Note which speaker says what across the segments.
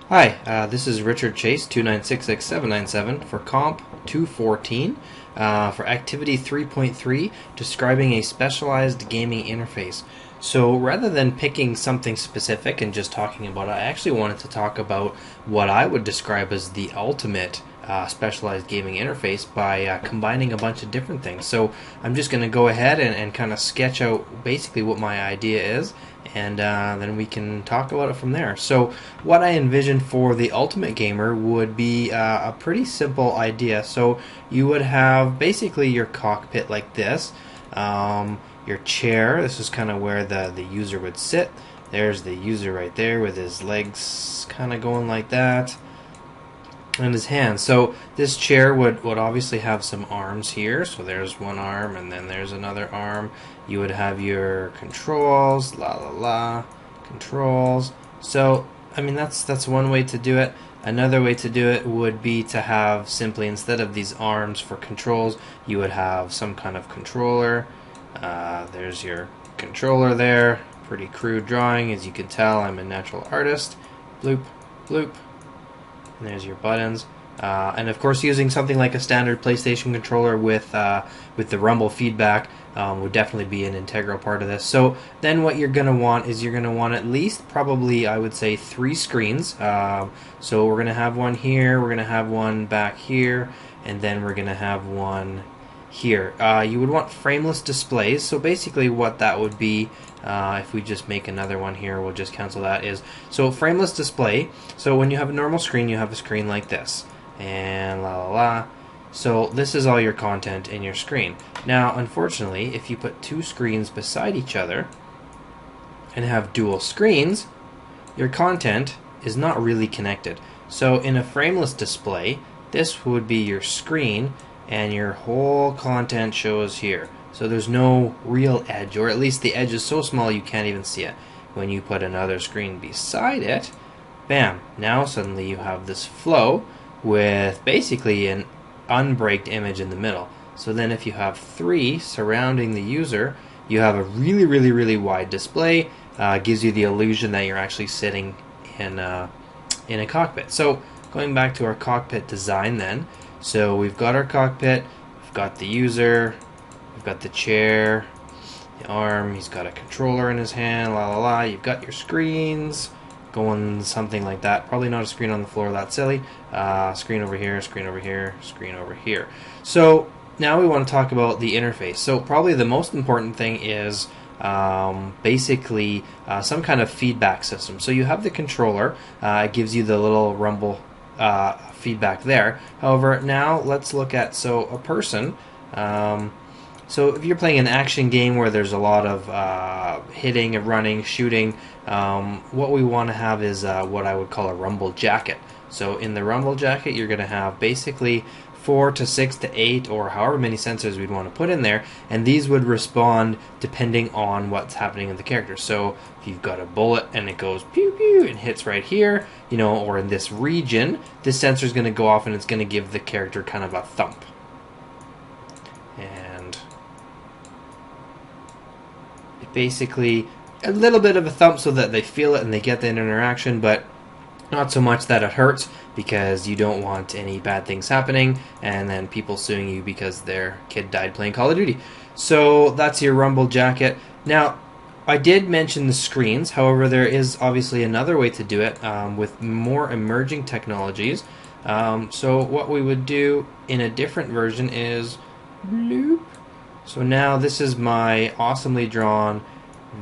Speaker 1: Hi, this is Richard Chase, 2966797 for Comp 214 for Activity 3.3, describing a specialized gaming interface. So rather than picking something specific and just talking about it, I actually wanted to talk about what I would describe as the ultimate specialized gaming interface by combining a bunch of different things. So I'm just going to go ahead and kind of sketch out basically what my idea is, and then we can talk about it from there. So what I envision for the ultimate gamer would be a pretty simple idea. So you would have basically your cockpit like this, your chair. This is kind of where the user would sit. There's the user right there with his legs kind of going like that, and his hands. So this chair would obviously have some arms here. So there's one arm, and then there's another arm. You would have your controls, controls. So I mean that's one way to do it. Another way to do it would be to have simply, instead of these arms for controls, you would have some kind of controller. There's your controller there. Pretty crude drawing, as you can tell. I'm a natural artist. Bloop, bloop. And there's your buttons, and of course using something like a standard PlayStation controller with the rumble feedback would definitely be an integral part of this. So then what you're going to want is you're going to want at least, probably I would say, 3 screens. So we're going to have one here, we're going to have one back here, and then we're going to have one here. You would want frameless displays. So basically what that would be, if we just make another one here, we'll just cancel that, is so frameless display. So when you have a normal screen, you have a screen like this, and so this is all your content in your screen. Now unfortunately, if you put 2 screens beside each other and have dual screens, your content is not really connected. So in a frameless display, this would be your screen, and your whole content shows here. So there's no real edge, or at least the edge is so small you can't even see it. When you put another screen beside it, bam, now suddenly you have this flow with basically an unbreaked image in the middle. So then if you have 3 surrounding the user, you have a really wide display. Gives you the illusion that you're actually sitting in a cockpit. So going back to our cockpit design then, so we've got our cockpit, we've got the user, we've got the chair, the arm, he's got a controller in his hand, you've got your screens going something like that. Probably not a screen on the floor, that's silly. Screen over here, screen over here, screen over here. So now we want to talk about the interface. So probably the most important thing is basically some kind of feedback system. So you have the controller, it gives you the little rumble feedback there. However, now let's look at a person. So if you're playing an action game where there's a lot of hitting and running, shooting, what we want to have is what I would call a rumble jacket. So in the rumble jacket, you're going to have basically 4 to 6 to 8, or however many sensors we'd want to put in there, and these would respond depending on what's happening in the character. So if you've got a bullet and it goes pew pew and hits right here, or in this region, this sensor is going to go off and it's going to give the character kind of a thump. And basically a little bit of a thump so that they feel it and they get that interaction, but not so much that it hurts, because you don't want any bad things happening and then people suing you because their kid died playing Call of Duty. So that's your rumble jacket. Now I did mention the screens, however there is obviously another way to do it with more emerging technologies. So what we would do in a different version is bloop. So now this is my awesomely drawn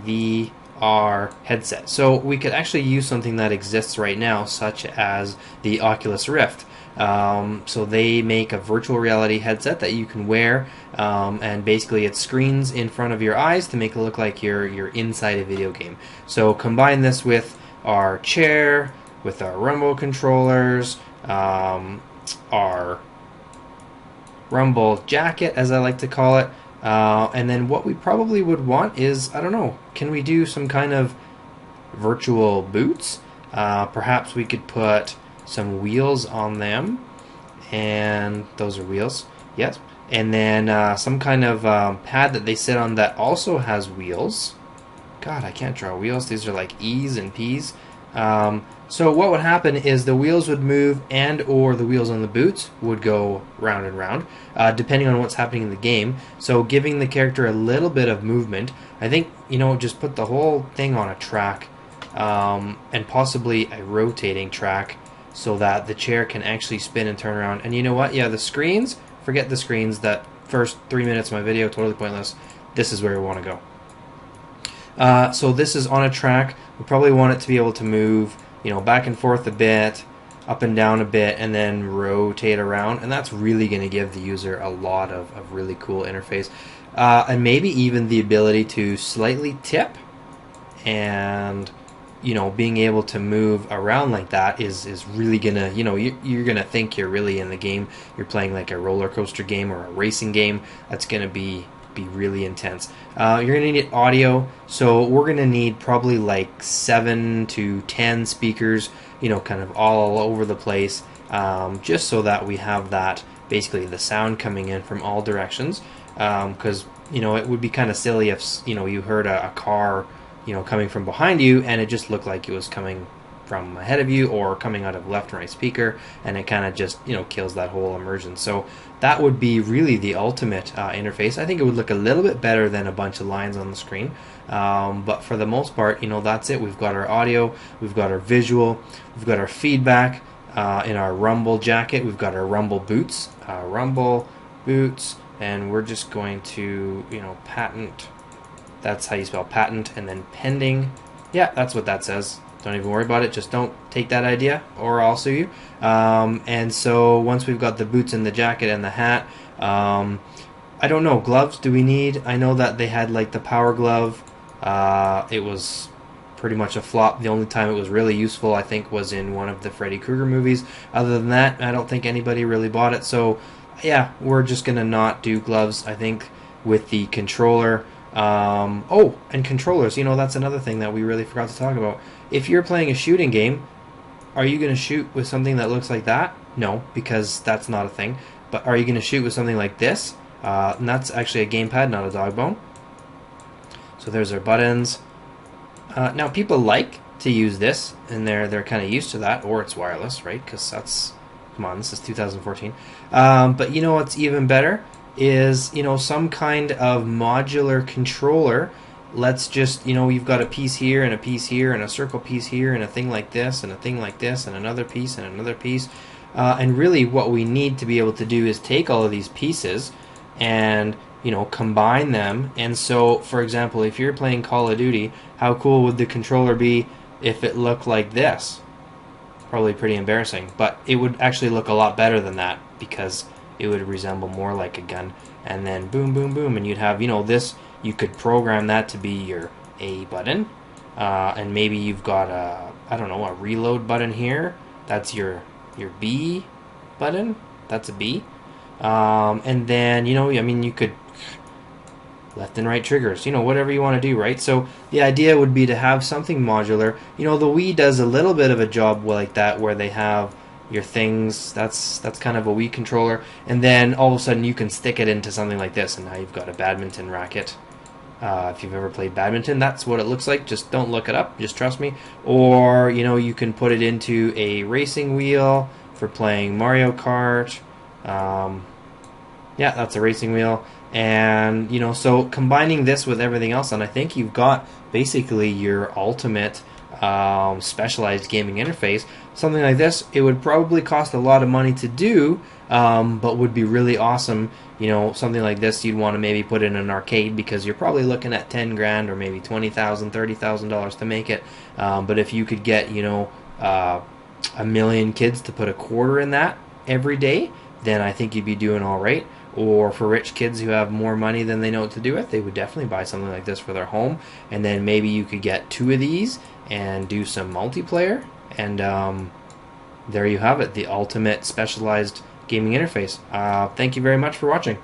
Speaker 1: VR headset. So we could actually use something that exists right now, such as the Oculus Rift. So they make a virtual reality headset that you can wear, and basically it screens in front of your eyes to make it look like you're inside a video game. So combine this with our chair, with our Rumble controllers, our Rumble jacket, as I like to call it. And then what we probably would want is, I don't know, can we do some kind of virtual boots? Perhaps we could put some wheels on them, and those are wheels, yes. And then some kind of pad that they sit on that also has wheels. God, I can't draw wheels. These are like E's and P's. So what would happen is the wheels would move, and or the wheels on the boots would go round and round, depending on what's happening in the game. So giving the character a little bit of movement. I think, just put the whole thing on a track, and possibly a rotating track, so that the chair can actually spin and turn around. And you know what? Yeah, the screens, forget the screens. That first 3 minutes of my video, totally pointless. This is where we want to go. So this is on a track. We probably want it to be able to move, back and forth a bit, up and down a bit, and then rotate around. And that's really going to give the user a lot of really cool interface. And maybe even the ability to slightly tip, and being able to move around like that is really gonna, you're gonna think you're really in the game. You're playing like a roller coaster game or a racing game. That's gonna be really intense. You're gonna need audio, so we're gonna need probably like 7 to 10 speakers, kind of all over the place, just so that we have that, basically the sound coming in from all directions. Because it would be kind of silly if you heard a car coming from behind you, and it just looked like it was coming from ahead of you or coming out of left and right speaker, and it kind of just kills that whole immersion. So that would be really the ultimate interface. I think it would look a little bit better than a bunch of lines on the screen, but for the most part, that's it. We've got our audio, we've got our visual, we've got our feedback. In our rumble jacket, we've got our rumble boots, and we're just going to patent. That's how you spell patent, and then pending. Yeah, that's what that says. Don't even worry about it. Just don't take that idea, or I'll sue you. And so once we've got the boots and the jacket and the hat, I don't know, gloves do we need? I know that they had like the power glove. It was pretty much a flop. The only time it was really useful, I think, was in one of the Freddy Krueger movies. Other than that, I don't think anybody really bought it. So yeah, we're just gonna not do gloves, I think, with the controller. And controllers, that's another thing that we really forgot to talk about. If you're playing a shooting game, are you going to shoot with something that looks like that? No, because that's not a thing. But are you going to shoot with something like this? And that's actually a gamepad, not a dog bone. So there's our buttons. Now people like to use this, and they're kind of used to that, or it's wireless, right? Because that's, come on, this is 2014. But what's even better is some kind of modular controller. Let's just, you've got a piece here and a piece here and a circle piece here and a thing like this and a thing like this and another piece and another piece, and really what we need to be able to do is take all of these pieces and combine them. And so, for example, if you're playing Call of Duty, how cool would the controller be if it looked like this? Probably pretty embarrassing, but it would actually look a lot better than that, because it would resemble more like a gun. And then boom, boom, boom, and you'd have, this, you could program that to be your A button, and maybe you've got a, I don't know, a reload button here. That's your B button. That's a B. And then, you could left and right triggers, whatever you want to do, right? So the idea would be to have something modular. The Wii does a little bit of a job like that, where they have your things. That's kind of a Wii controller, and then all of a sudden you can stick it into something like this, and now you've got a badminton racket. If you've ever played badminton, that's what it looks like. Just don't look it up, just trust me. Or you can put it into a racing wheel for playing Mario Kart. Yeah, that's a racing wheel. And so combining this with everything else, and I think you've got basically your ultimate specialized gaming interface. Something like this, it would probably cost a lot of money to do, but would be really awesome. Something like this, you'd want to maybe put in an arcade, because you're probably looking at 10 grand or maybe $20,000, $30,000 to make it. But if you could get a million kids to put a quarter in that every day, then I think you'd be doing all right. Or for rich kids who have more money than they know what to do with, they would definitely buy something like this for their home. And then maybe you could get 2 of these and do some multiplayer. And there you have it, the ultimate specialized gaming interface. Thank you very much for watching.